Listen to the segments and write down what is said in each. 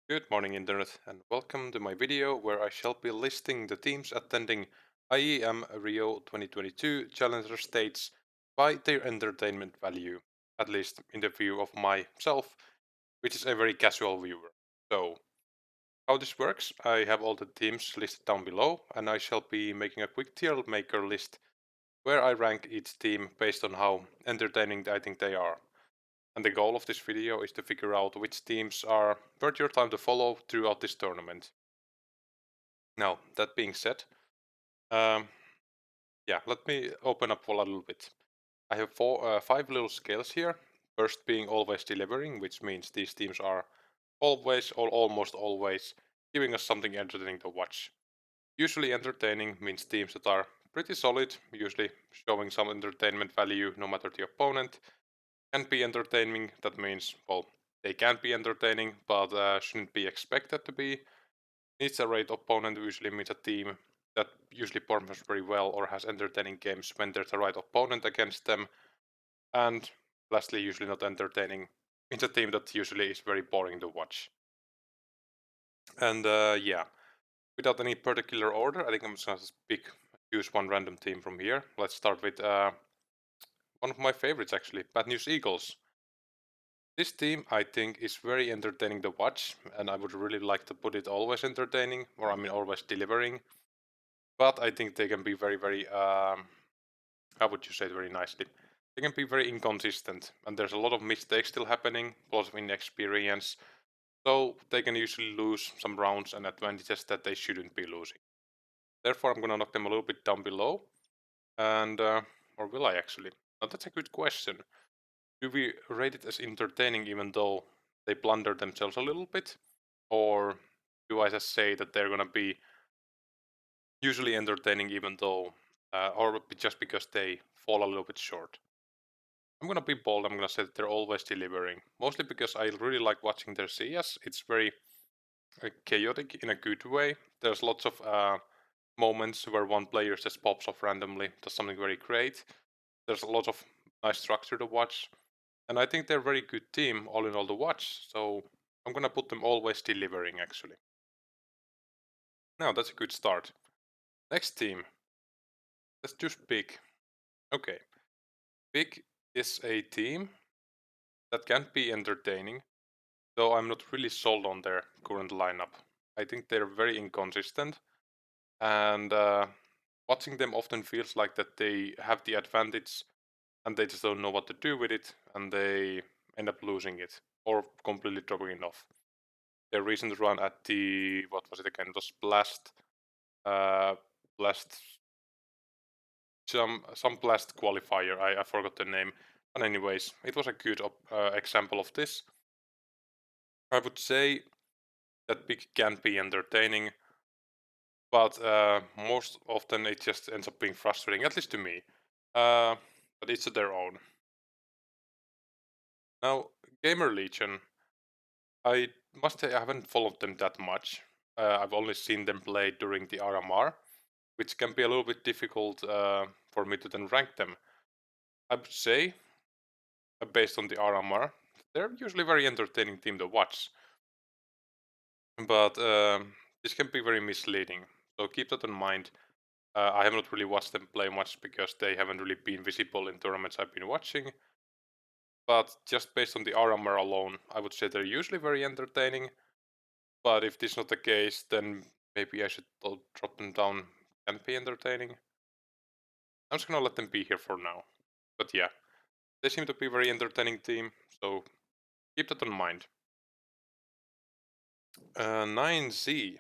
Good morning Internet and welcome to my video where I shall be listing the teams attending IEM Rio 2022 Challenger States by their entertainment value, at least in the view of myself, which is a very casual viewer. So, how this works, I have all the teams listed down below and I shall be making a quick tier maker list where I rank each team based on how entertaining I think they are. And the goal of this video is to figure out which teams are worth your time to follow throughout this tournament. Now, that being said, um, yeah, let me open up a little bit. I have five little scales here. First being always delivering, which means these teams are always or almost always giving us something entertaining to watch. Usually entertaining means teams that are pretty solid, usually showing some entertainment value no matter the opponent. Can be entertaining, that means, well, they can be entertaining, but shouldn't be expected to be. Needs a great opponent usually means a team that usually performs very well or has entertaining games when there's a right opponent against them. And lastly, usually not entertaining means a team that usually is very boring to watch. And yeah, without any particular order, I think I'm just gonna choose one random team from here. Let's start with one of my favorites actually, Bad News Eagles. This team I think is very entertaining to watch, and I would really like to put it always entertaining, or I mean always delivering. But I think they can be very, how would you say it very nicely? They can be very inconsistent, and there's a lot of mistakes still happening, lots of inexperience, so they can usually lose some rounds and advantages that they shouldn't be losing. Therefore, I'm gonna knock them a little bit down below, and or will I actually? Now that's a good question. Do we rate it as entertaining even though they blunder themselves a little bit, or do I just say that they're gonna be usually entertaining even though, or just because they fall a little bit short? I'm gonna be bold. I'm gonna say that they're always delivering. Mostly because I really like watching their CS. It's very chaotic in a good way. There's lots of moments where one player just pops off randomly, does something very great. There's a lot of nice structure to watch, and I think they're a very good team all in all to watch. So I'm gonna put them always delivering actually. Now that's a good start. Next team. Let's choose Big. Okay, Big is a team that can be entertaining, though I'm not really sold on their current lineup. I think they're very inconsistent, and watching them often feels like that they have the advantage and they just don't know what to do with it, and they end up losing it or completely dropping it off. Their recent run at the what was it again? It was Blast, some Blast qualifier. I forgot the name, but anyways, it was a good example of this. I would say that Big can be entertaining, but most often it just ends up being frustrating, at least to me. But it's their own. Now, Gamer Legion, I must say I haven't followed them that much. I've only seen them play during the RMR, which can be a little bit difficult for me to then rank them. I would say, based on the RMR, they're usually a very entertaining team to watch. But this can be very misleading, so keep that in mind. I have not really watched them play much because they haven't really been visible in tournaments I've been watching. But just based on the RMR alone, I would say they're usually very entertaining. But if this is not the case, then maybe I should drop them down and be entertaining. I'm just gonna let them be here for now. But yeah, they seem to be a very entertaining team, so keep that in mind. 9Z.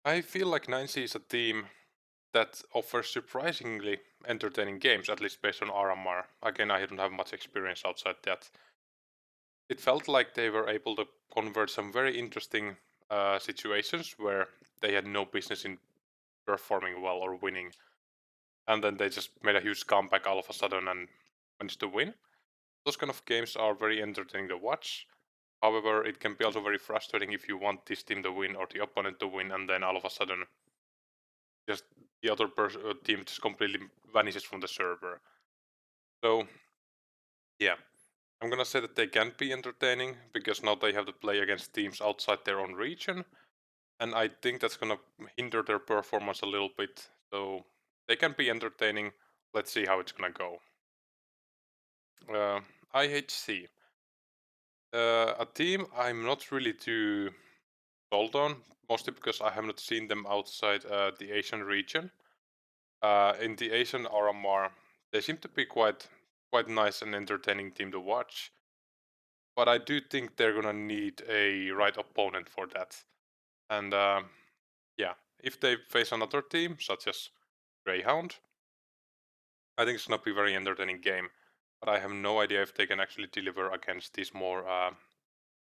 I feel like 9Z is a team that offers surprisingly entertaining games, at least based on RMR. Again, I don't have much experience outside that. It felt like they were able to convert some very interesting situations where they had no business in performing well or winning, and then they just made a huge comeback all of a sudden and managed to win. Those kind of games are very entertaining to watch. However, it can be also very frustrating if you want this team to win or the opponent to win, and then all of a sudden, just the other team just completely vanishes from the server. So, yeah, I'm gonna say that they can be entertaining because now they have to play against teams outside their own region, and I think that's gonna hinder their performance a little bit. So they can be entertaining. Let's see how it's gonna go. Uh, IHC, a team I'm not really too sold on, mostly because I have not seen them outside the Asian region. In the Asian RMR, they seem to be quite nice and entertaining team to watch. But I do think they're gonna need a right opponent for that. And yeah, if they face another team such as Greyhound, I think it's gonna be a very entertaining game. But I have no idea if they can actually deliver against these more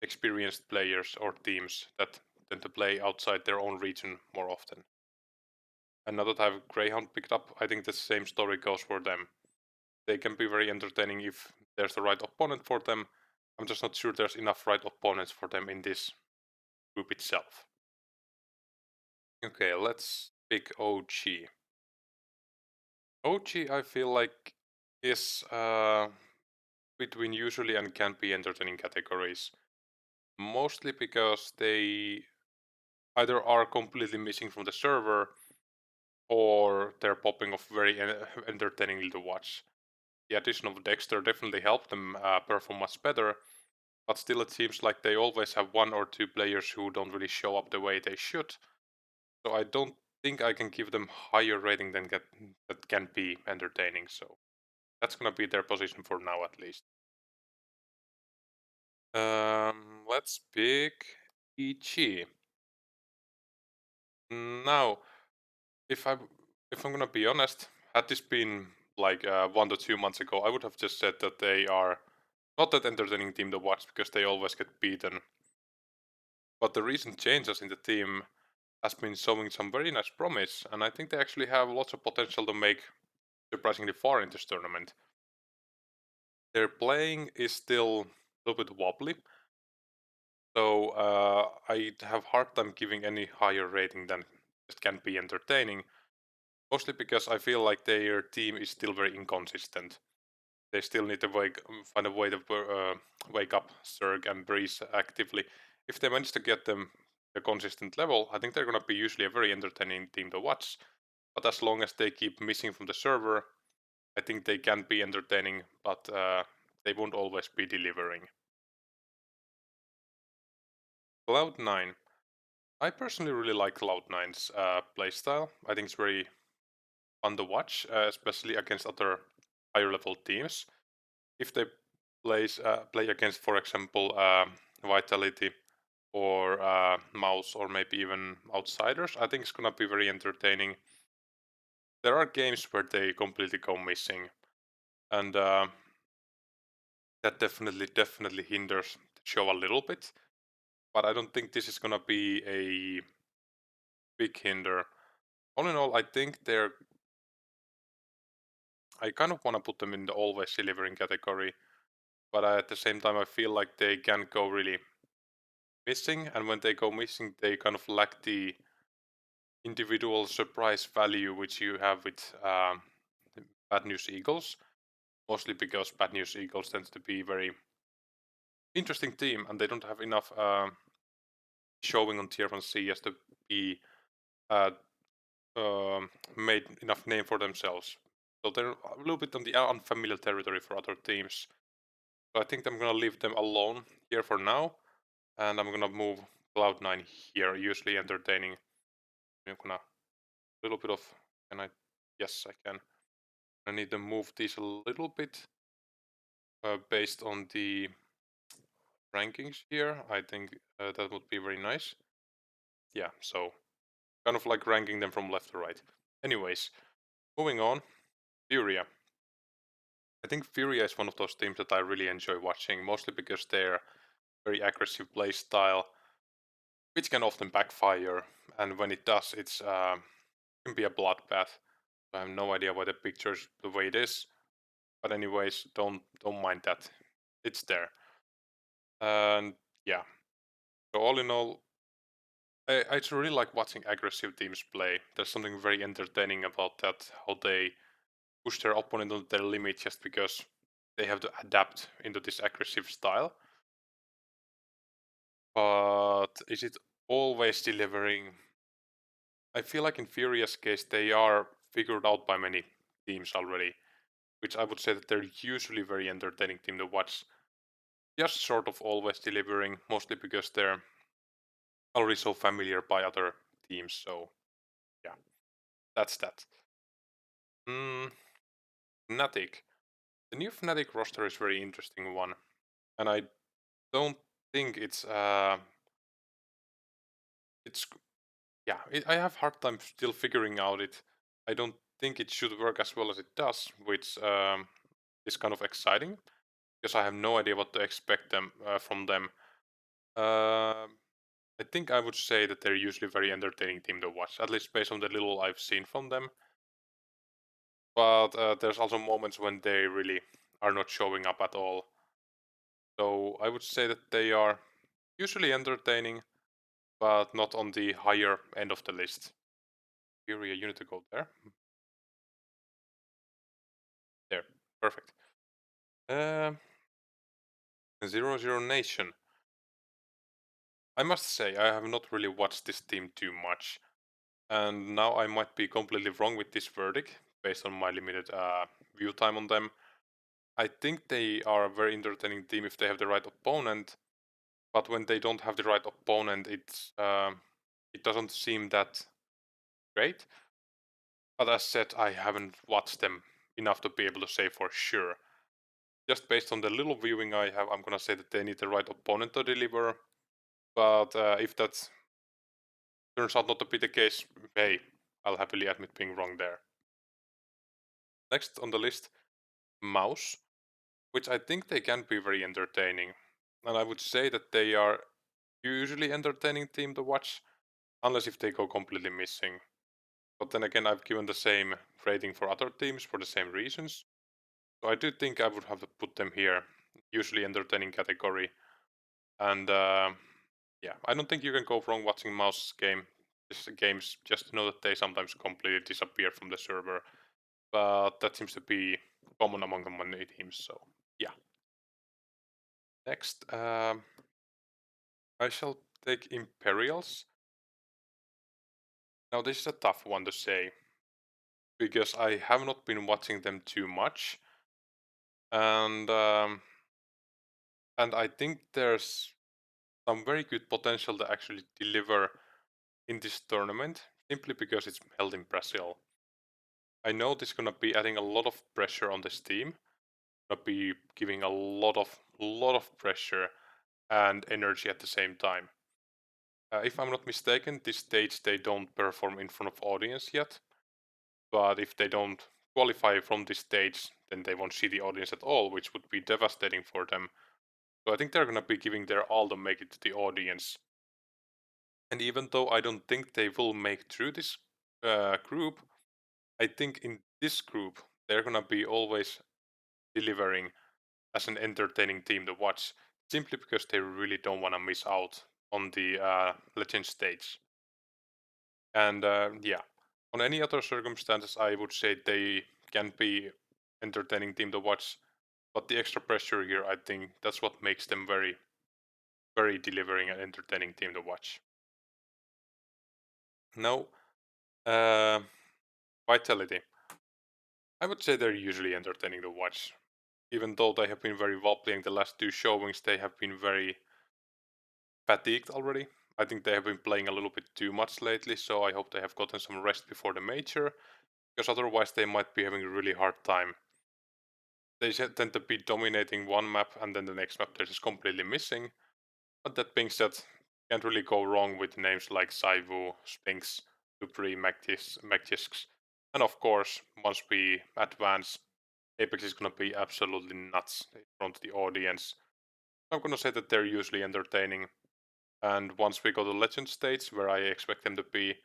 experienced players or teams that tend to play outside their own region more often. And now that I've Greyhound picked up, I think the same story goes for them. They can be very entertaining if there's the right opponent for them. I'm just not sure there's enough right opponents for them in this group itself. Okay, let's pick OG. OG, I feel like, is between usually and can be entertaining categories. Mostly because they either are completely missing from the server or they're popping off very entertainingly to watch. The addition of Dexter definitely helped them perform much better, but still it seems like they always have one or two players who don't really show up the way they should. So I don't think I can give them higher rating than that can be entertaining. So that's gonna be their position for now at least. Let's pick EG. Now, if I if I'm gonna be honest, had this been like 1 to 2 months ago, I would have just said that they are not that entertaining team to watch because they always get beaten. But the recent changes in the team has been showing some very nice promise, and I think they actually have lots of potential to make surprisingly far in this tournament. Their playing is still a little bit wobbly, so I have hard time giving any higher rating than it can be entertaining. Mostly because I feel like their team is still very inconsistent. They still need to find a way to wake up Zerg and Breeze actively. If they manage to get them a consistent level, I think they're going to be usually a very entertaining team to watch. But as long as they keep missing from the server, I think they can be entertaining, but they won't always be delivering. Cloud9. I personally really like Cloud9's playstyle. I think it's very fun to watch, especially against other higher level teams. If they play against, for example, Vitality or Mouse or maybe even outsiders, I think it's gonna be very entertaining. There are games where they completely go missing, and that definitely hinders the show a little bit. But I don't think this is gonna be a big hinder. All in all, I think they're. I kind of want to put them in the always delivering category, but at the same time, I feel like they can go really missing, and when they go missing, they kind of lack the individual surprise value which you have with Bad News Eagles. Mostly because Bad News Eagles tends to be very interesting team, and they don't have enough showing on Tier 1 CS to be uh, made enough name for themselves. So they're a little bit on the unfamiliar territory for other teams. So I think I'm gonna leave them alone here for now, and I'm gonna move Cloud9 here. Usually entertaining. I'm gonna a little bit of. Can I? Yes, I can. I need to move these a little bit based on the rankings here. I think that would be very nice. Yeah, so kind of like ranking them from left to right. Anyways, moving on, Furia. I think Furia is one of those teams that I really enjoy watching, mostly because their very aggressive play style, which can often backfire, and when it does, it's can be a bloodbath. I have no idea why the picture's the way it is, but anyways, don't mind that. It's there, and yeah. So all in all, I just really like watching aggressive teams play. There's something very entertaining about that, how they push their opponent on their limit just because they have to adapt into this aggressive style. But is it always delivering? I feel like in Furious case they are figured out by many teams already, which I would say that they're usually very entertaining team to watch. Just sort of always delivering, mostly because they're already so familiar by other teams. So yeah, that's that. Mm, Fnatic. The new Fnatic roster is very interesting one, and I don't think it's yeah. I have hard time still figuring out it. I don't think it should work as well as it does, which is kind of exciting because I have no idea what to expect from them. I think I would say that they're usually very entertaining team to watch, at least based on the little I've seen from them. But there's also moments when they really are not showing up at all. So I would say that they are usually entertaining, but not on the higher end of the list. Furia, you need to go there. There, perfect. Uh, 0 Nation. I must say, I have not really watched this team too much, and now I might be completely wrong with this verdict based on my limited view time on them. I think they are a very entertaining team if they have the right opponent, but when they don't have the right opponent, it doesn't seem that great. But as said, I haven't watched them enough to be able to say for sure. Just based on the little viewing I have, I'm gonna say that they need the right opponent to deliver. But if that turns out not to be the case, hey, I'll happily admit being wrong there. Next on the list, Mouse, which I think they can be very entertaining. And I would say that they are usually entertaining team to watch, unless if they go completely missing. But then again, I've given the same rating for other teams for the same reasons. So I do think I would have to put them here, usually entertaining category. And yeah, I don't think you can go wrong watching Mouse's games. Just to know that they sometimes completely disappear from the server, but that seems to be common among the many teams. So yeah. Next, I shall take Imperials. Now this is a tough one to say because I have not been watching them too much, and I think there's some very good potential to actually deliver in this tournament simply because it's held in Brazil. I know this is gonna be adding a lot of pressure on this team, gonna be giving a lot of pressure and energy at the same time. If I'm not mistaken, this stage they don't perform in front of audience yet, but if they don't qualify from this stage, then they won't see the audience at all, which would be devastating for them. So I think they're gonna be giving their all to make it to the audience. And even though I don't think they will make through this group, I think in this group they're gonna be always delivering as an entertaining team to watch, simply because they really don't want to miss out on the legend stage. And yeah, on any other circumstances, I would say they can be entertaining team to watch. But the extra pressure here, I think that's what makes them very delivering and entertaining team to watch. Now, uh, Vitality. I would say they're usually entertaining to watch. Even though they have been very well playing the last two showings, they have been very fatigued already. I think they have been playing a little bit too much lately, so I hope they have gotten some rest before the major, because otherwise they might be having a really hard time. They tend to be dominating one map and then the next map they're just completely missing. But that being said, can't really go wrong with names like Saivu, Sphinx, Dupree, Magtisks. And of course, once we advance, Apex is gonna be absolutely nuts in front of the audience. I'm gonna say that they're usually entertaining. And once we go to Legend stage, where I expect them to be,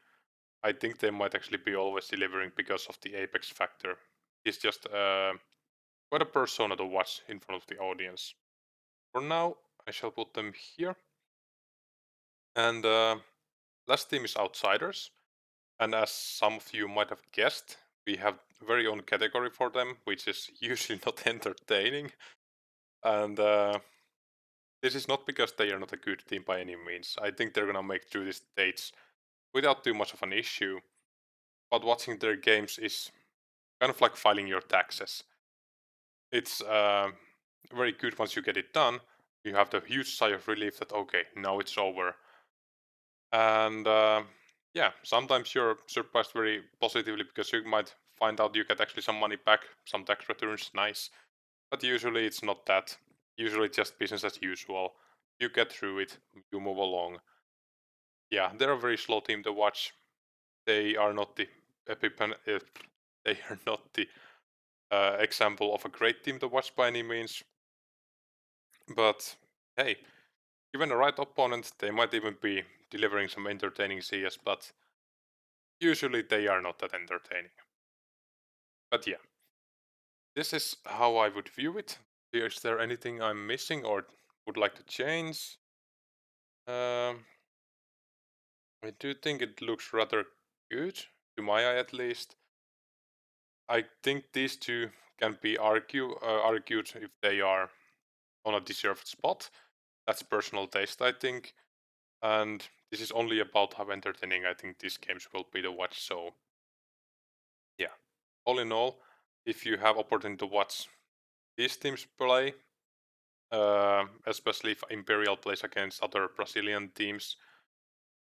I think they might actually be always delivering because of the Apex factor. He's just quite a persona to watch in front of the audience. For now, I shall put them here. And last team is Outsiders. And as some of you might have guessed, we have very own category for them, which is usually not entertaining. And this is not because they are not a good team by any means. I think they're gonna make through these states without too much of an issue. But watching their games is kind of like filing your taxes. It's very good once you get it done. You have the huge sigh of relief that okay, now it's over. And yeah, sometimes you're surprised very positively because you might find out you get actually some money back, some tax returns, nice. But usually it's not that. Usually it's just business as usual. You get through it, you move along. Yeah, they're a very slow team to watch. They are not the they are not the example of a great team to watch by any means. But hey, given the right opponent, they might even be delivering some entertaining CS, but usually they are not that entertaining. But yeah, this is how I would view it. Is there anything I'm missing or would like to change? Um, I do think it looks rather good, to my eye at least. I think these two can be argued if they are on a deserved spot. That's personal taste, I think. And this is only about how entertaining I think these games will be to watch. So yeah, all in all, if you have opportunity to watch these teams play, especially if Imperial plays against other Brazilian teams,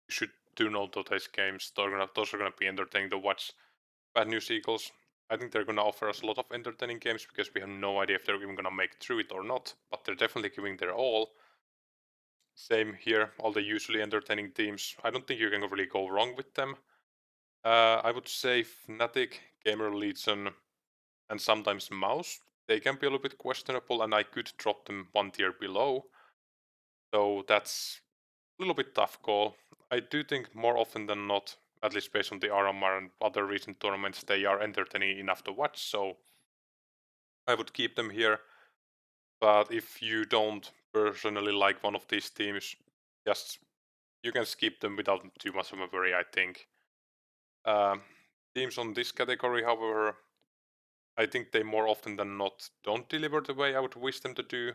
you should do note those games. Those are gonna be entertaining to watch. Bad News Eagles, I think they're gonna offer us a lot of entertaining games because we have no idea if they're even gonna make through it or not. But they're definitely giving their all. Same here, all the usually entertaining teams. I don't think you can really go wrong with them. I would say Fnatic, Gamer Legion, and sometimes Mouse. They can be a little bit questionable, and I could drop them one tier below. So that's a little bit tough call. I do think more often than not, at least based on the RMR and other recent tournaments, they are entertaining enough to watch. So I would keep them here. But if you don't personally like one of these teams, just you can skip them without too much of a worry, I think. Um, Teams on this category, however, I think they more often than not don't deliver the way I would wish them to do.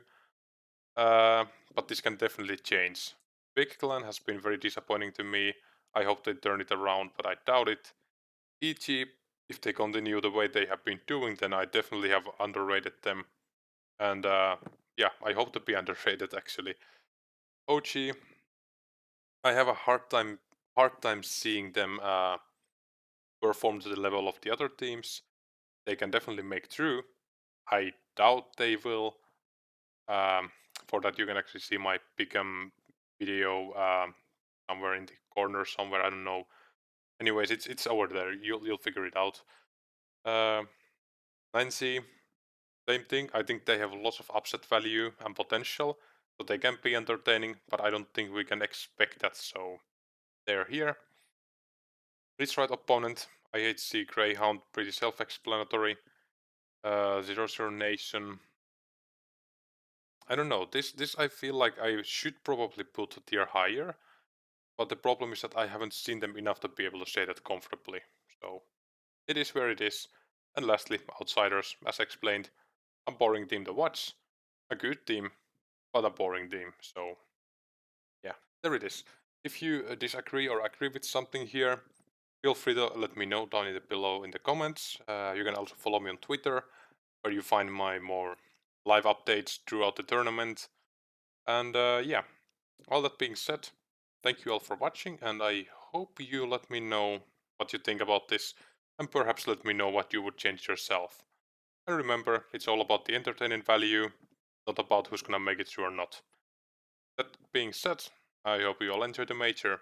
But this can definitely change. Big Clan has been very disappointing to me. I hope they turn it around, but I doubt it. EG, if they continue the way they have been doing, then I definitely have underrated them. And yeah, I hope to be underrated actually. OG, I have a hard time seeing them perform to the level of the other teams. They can definitely make through. I doubt they will. Um, for that, you can actually see my Pick'em video somewhere in the corner somewhere. I don't know. Anyways, it's over there. You'll figure it out. Uh, 9C, same thing. I think they have lots of upset value and potential, so they can be entertaining. But I don't think we can expect that. So they're here. Reach right opponent. IHC Greyhound, pretty self-explanatory. Zero Zero Nation. I don't know. This I feel like I should probably put a tier higher, but the problem is that I haven't seen them enough to be able to say that comfortably. So it is where it is. And lastly, Outsiders, as explained, a boring team to watch, a good team, but a boring team. So yeah, there it is. If you disagree or agree with something here, feel free to let me know down in the below in the comments. You can also follow me on Twitter, where you find my more live updates throughout the tournament. And yeah, all that being said, thank you all for watching, and I hope you let me know what you think about this, and perhaps let me know what you would change yourself. And remember, it's all about the entertainment value, not about who's gonna make it through or not. That being said, I hope you all enjoy the major,